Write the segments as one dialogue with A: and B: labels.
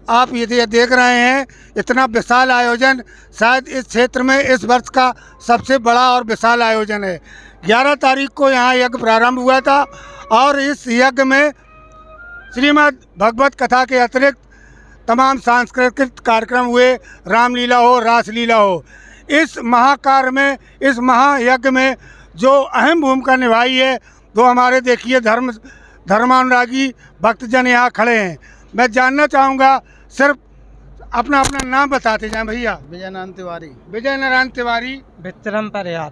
A: आप ये देख रहे हैं, इतना विशाल आयोजन शायद इस क्षेत्र में इस वर्ष का सबसे बड़ा और विशाल आयोजन है। 11 तारीख को यहाँ यज्ञ प्रारंभ हुआ था और इस यज्ञ में श्रीमद् भगवत कथा के अतिरिक्त तमाम सांस्कृतिक कार्यक्रम हुए, रामलीला हो, रासलीला हो। इस महाकार्य में, इस महायज्ञ में जो अहम भूमिका निभाई है वो हमारे देखिए धर्मानुरागी भक्तजन यहाँ खड़े हैं। मैं जानना चाहूँगा, सिर्फ अपना अपना नाम बताते जाएं भैया।
B: विजय नारायण तिवारी,
A: विजय नारायण तिवारी,
B: विक्रम परिहार,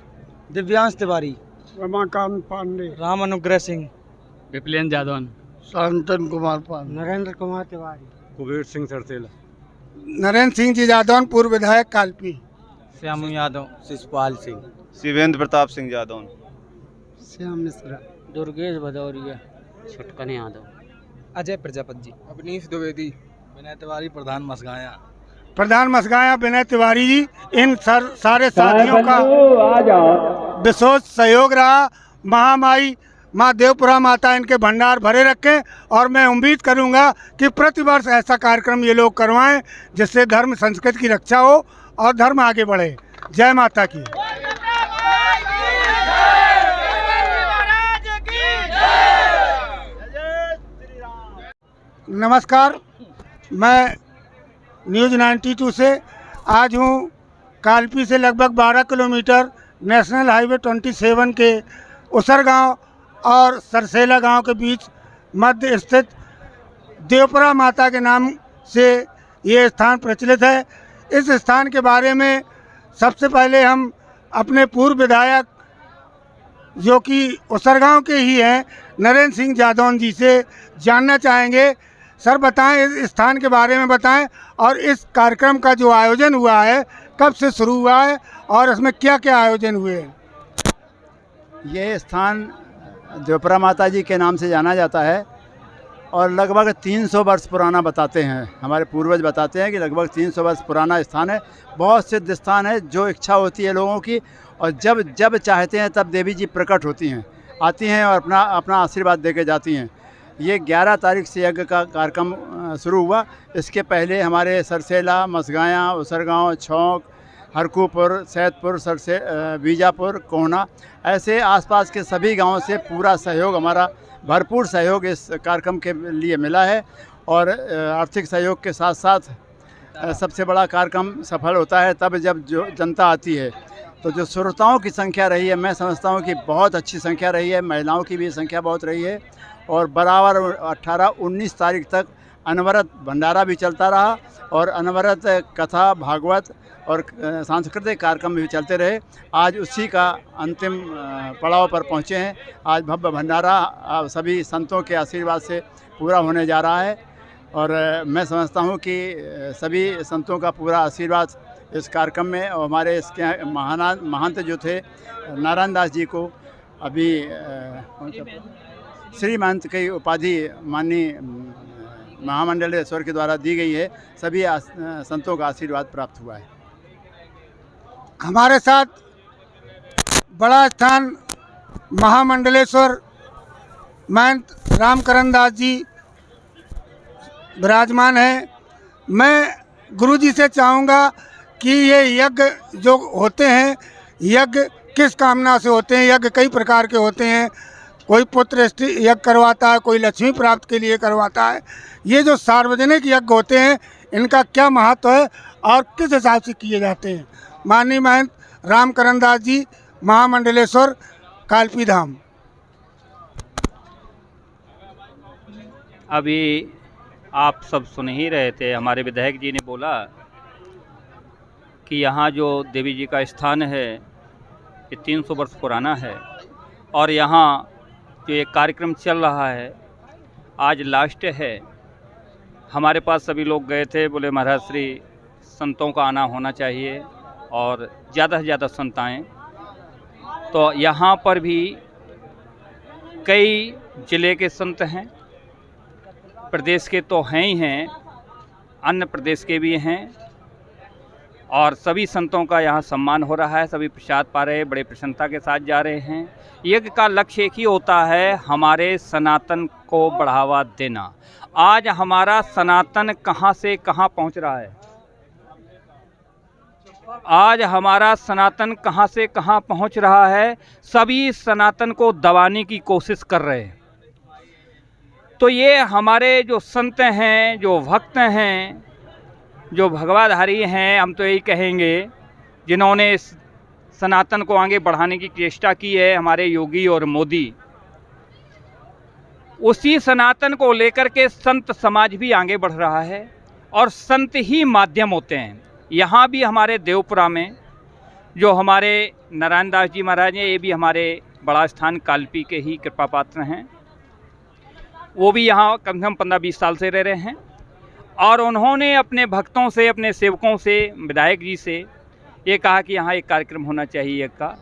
B: दिव्यांश तिवारी,
A: रमाकांत पांडे,
B: राम अनुग्रह सिंह,
C: विप्लेन जादवन,
B: शांतन कुमार पान, नरेंद्र कुमार तिवारी,
C: कुबेर सिंह सरसेला,
A: नरेंद्र सिंह जी जादौन, पूर्व विधायक कालपी,
B: श्यामू यादव, शिषपाल सिंह,
D: शिवेंद्र प्रताप सिंह जादौन,
B: श्याम मिश्रा, दुर्गेश भदौरिया,
C: छुटकन यादव,
B: अजय प्रजापति जी, अवनीश द्विवेदी, विनय तिवारी, प्रधान मसगाया, विनय तिवारी जी। इन सारे साथियों का विशेष सहयोग रहा। महामाई माँ देवपुरा माता इनके भंडार भरे रखें और मैं उम्मीद करूंगा कि प्रतिवर्ष ऐसा कार्यक्रम ये लोग करवाएं जिससे धर्म संस्कृति की रक्षा हो और धर्म आगे बढ़े। जय माता की। नमस्कार, मैं न्यूज़ 92 से आज हूँ कालपी से लगभग 12 किलोमीटर नेशनल हाईवे 27 के उसर गांव और सरसेला गांव के बीच मध्य स्थित देवपुरा माता के नाम से ये स्थान प्रचलित है। इस स्थान के बारे में सबसे पहले हम अपने पूर्व विधायक जो कि उसर गांव के ही हैं नरेंद्र सिंह जादौन जी से जानना चाहेंगे। सर बताएं, इस स्थान के बारे में बताएं और इस कार्यक्रम का जो आयोजन हुआ है कब से शुरू हुआ है और इसमें क्या क्या आयोजन हुए हैं।
E: ये स्थान देवपुरा माता जी के नाम से जाना जाता है और लगभग 300 वर्ष पुराना बताते हैं, हमारे पूर्वज बताते हैं कि लगभग 300 वर्ष पुराना स्थान है। बहुत सिद्ध स्थान है, जो इच्छा होती है लोगों की और जब चाहते हैं तब देवी जी प्रकट होती हैं, आती हैं और अपना आशीर्वाद दे के जाती हैं। ये 11 तारीख से यज्ञ का कार्यक्रम शुरू हुआ। इसके पहले हमारे सरसेला, मसगाया, उसरगांव, छौंक, हरकूपुर, सैदपुर, बीजापुर, कोहना, ऐसे आसपास के सभी गांवों से पूरा सहयोग, हमारा भरपूर सहयोग इस कार्यक्रम के लिए मिला है। और आर्थिक सहयोग के साथ साथ सबसे बड़ा कार्यक्रम सफल होता है तब जब जो जनता आती है। तो जो श्रोताओं की संख्या रही है, मैं समझता हूँ कि बहुत अच्छी संख्या रही है। महिलाओं की भी संख्या बहुत रही है और बराबर 18-19 तारीख तक अनवरत भंडारा भी चलता रहा और अनवरत कथा, भागवत और सांस्कृतिक कार्यक्रम भी चलते रहे। आज उसी का अंतिम पड़ाव पर पहुँचे हैं। आज भव्य भंडारा सभी संतों के आशीर्वाद से पूरा होने जा रहा है और मैं समझता हूँ कि सभी संतों का पूरा आशीर्वाद इस कार्यक्रम में। और हमारे इसके महंत जो थे नारायण दास जी को अभी श्री महंत की उपाधि माननीय महामंडलेश्वर के द्वारा दी गई है। सभी संतों का आशीर्वाद प्राप्त हुआ है।
A: हमारे साथ बड़ा स्थान महामंडलेश्वर महंत रामकरण दास जी विराजमान है। मैं गुरु जी से चाहूँगा कि ये यज्ञ जो होते हैं, यज्ञ किस कामना से होते हैं। यज्ञ कई प्रकार के होते हैं, कोई पुत्र यज्ञ करवाता है, कोई लक्ष्मी प्राप्त के लिए करवाता है। ये जो सार्वजनिक यज्ञ होते हैं इनका क्या महत्व है और किस हिसाब से किए जाते हैं। माननीय महंत रामकरण दास जी, महामंडलेश्वर, कालपी धाम।
C: अभी आप सब सुन ही रहे थे, हमारे विधायक जी ने बोला कि यहाँ जो देवी जी का स्थान है ये 300 वर्ष पुराना है और यहाँ जो एक कार्यक्रम चल रहा है आज लास्ट है। हमारे पास सभी लोग गए थे, बोले महाराज श्री संतों का आना होना चाहिए और ज़्यादा से ज़्यादा संत आएँ। तो यहाँ पर भी कई ज़िले के संत हैं, प्रदेश के तो हैं ही हैं, अन्य प्रदेश के भी हैं और सभी संतों का यहाँ सम्मान हो रहा है। सभी प्रसाद पा रहे हैं, बड़े प्रसन्नता के साथ जा रहे हैं। यज्ञ का लक्ष्य एक ही होता है, हमारे सनातन को बढ़ावा देना। आज हमारा सनातन कहाँ से कहाँ पहुँच रहा है, आज हमारा सनातन कहाँ से कहाँ पहुँच रहा है। सभी सनातन को दबाने की कोशिश कर रहे हैं। तो ये हमारे जो संत हैं, जो भक्त हैं, जो भगवाधारी हैं, हम तो यही कहेंगे, जिन्होंने सनातन को आगे बढ़ाने की चेष्टा की है, हमारे योगी और मोदी, उसी सनातन को लेकर के संत समाज भी आगे बढ़ रहा है और संत ही माध्यम होते हैं। यहाँ भी हमारे देवपुरा में जो हमारे नारायण दास जी महाराज हैं, ये भी हमारे बड़ा स्थान कालपी के ही कृपा पात्र हैं। वो भी यहाँ कम से कम 15-20 साल से रह रहे हैं और उन्होंने अपने भक्तों से, अपने सेवकों से, विधायक जी से ये कहा कि यहाँ एक कार्यक्रम होना चाहिए यज्ञ का।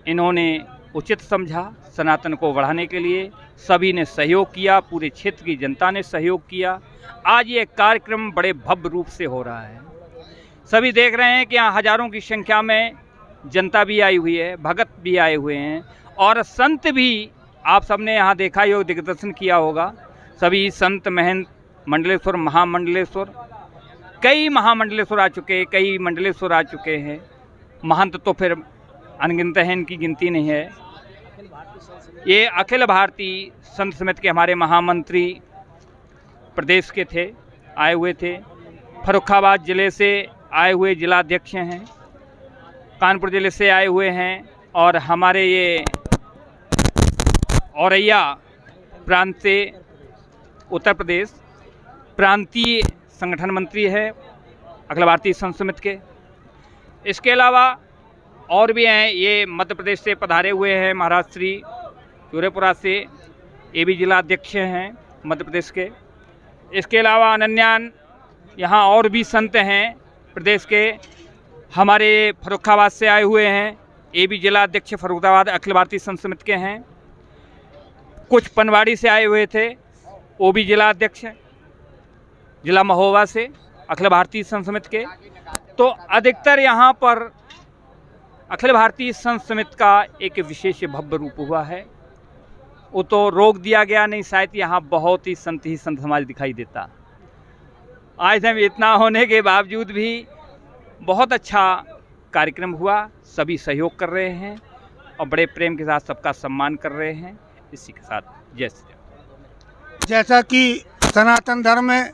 C: इन्होंने उचित समझा, सनातन को बढ़ाने के लिए सभी ने सहयोग किया, पूरे क्षेत्र की जनता ने सहयोग किया। आज ये कार्यक्रम बड़े भव्य रूप से हो रहा है। सभी देख रहे हैं कि यहाँ हजारों की संख्या में जनता भी आई हुई है, भगत भी आए हुए हैं और संत भी, आप सबने यहाँ देखा ही हो, दिग्दर्शन किया होगा। सभी संत, महंत, मंडलेश्वर, महामंडलेश्वर, कई महामंडलेश्वर आ चुके हैं, कई मंडलेश्वर आ चुके हैं। महंत तो फिर अनगिनत हैं, इनकी गिनती नहीं है। ये अखिल भारतीय संत समिति के हमारे महामंत्री प्रदेश के थे, आए हुए थे। फर्रुखाबाद ज़िले से आए हुए जिलाध्यक्ष हैं, कानपुर ज़िले से आए हुए हैं और हमारे ये औरैया प्रांत से उत्तर प्रदेश प्रांतीय संगठन मंत्री है अखिल भारतीय संत समिति के। इसके अलावा और भी हैं, ये मध्य प्रदेश से पधारे हुए हैं, महाराज श्री चूरेपुरा से, ये भी जिलाध्यक्ष हैं मध्य प्रदेश के। इसके अलावा अनन्यान यहाँ और भी संत हैं प्रदेश के, हमारे फर्रुखाबाद से आए हुए हैं, ये भी जिलाध्यक्ष फर्रुखाबाद अखिल भारतीय संत समिति के हैं। कुछ पनवाड़ी से आए हुए थे, वो भी जिलाध्यक्ष जिला महोबा से अखिल भारतीय संत समिति के। तो अधिकतर यहाँ पर अखिल भारतीय संत समिति का एक विशेष भव्य रूप हुआ है। वो तो रोक दिया गया नहीं, शायद यहाँ बहुत ही संत समाज दिखाई देता। आज हम इतना होने के बावजूद भी बहुत अच्छा कार्यक्रम हुआ, सभी सहयोग कर रहे हैं और बड़े प्रेम के साथ सबका सम्मान कर रहे हैं। इसी के साथ जय श्री राम।
B: जैसा कि सनातन धर्म में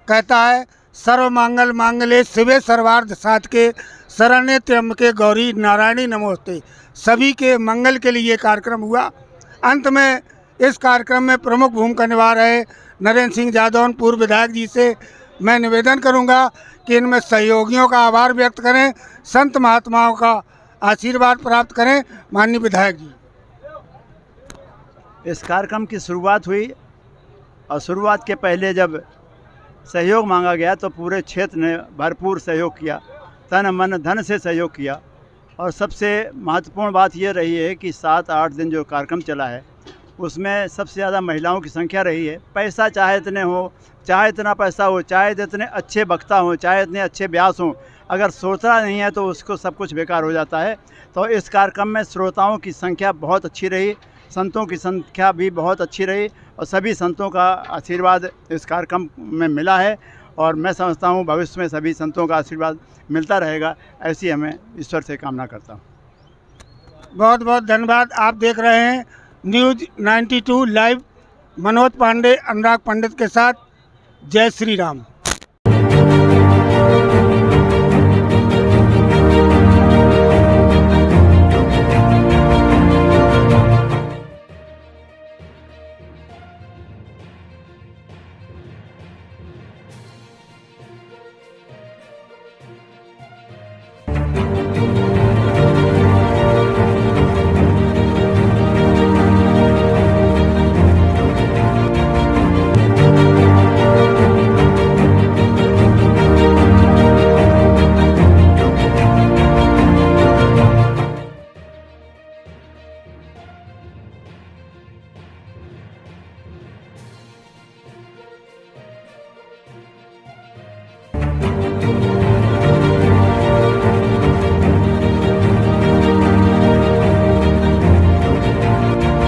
B: कहता है, सर्व मंगल मांगल्ये शिवे सर्वार्थ साधके शरण्ये त्र्यंबके गौरी नारायणी नमोस्ते। सभी के मंगल के लिए कार्यक्रम हुआ। अंत में इस कार्यक्रम में प्रमुख भूमिका निभा रहे नरेंद्र सिंह जादौन पूर्व विधायक जी से मैं निवेदन करूंगा कि इनमें सहयोगियों का आभार व्यक्त करें, संत महात्माओं का आशीर्वाद प्राप्त करें। माननीय विधायक जी,
E: इस कार्यक्रम की शुरुआत हुई और शुरुआत के पहले जब सहयोग मांगा गया तो पूरे क्षेत्र ने भरपूर सहयोग किया, तन मन धन से सहयोग किया। और सबसे महत्वपूर्ण बात ये रही है कि 7-8 दिन जो कार्यक्रम चला है उसमें सबसे ज़्यादा महिलाओं की संख्या रही है। पैसा चाहे इतने हो, चाहे इतना पैसा हो, चाहे इतने अच्छे वक्ता हों, चाहे इतने अच्छे व्यास हों, अगर श्रोता नहीं है तो उसको सब कुछ बेकार हो जाता है। तो इस कार्यक्रम में श्रोताओं की संख्या बहुत अच्छी रही, संतों की संख्या भी बहुत अच्छी रही और सभी संतों का आशीर्वाद इस कार्यक्रम में मिला है और मैं समझता हूँ भविष्य में सभी संतों का आशीर्वाद मिलता रहेगा, ऐसी हमें ईश्वर से कामना करता हूँ।
B: बहुत बहुत धन्यवाद। आप देख रहे हैं न्यूज़ 92 लाइव, मनोज पांडे, अनुराग पंडित के साथ। जय श्री राम।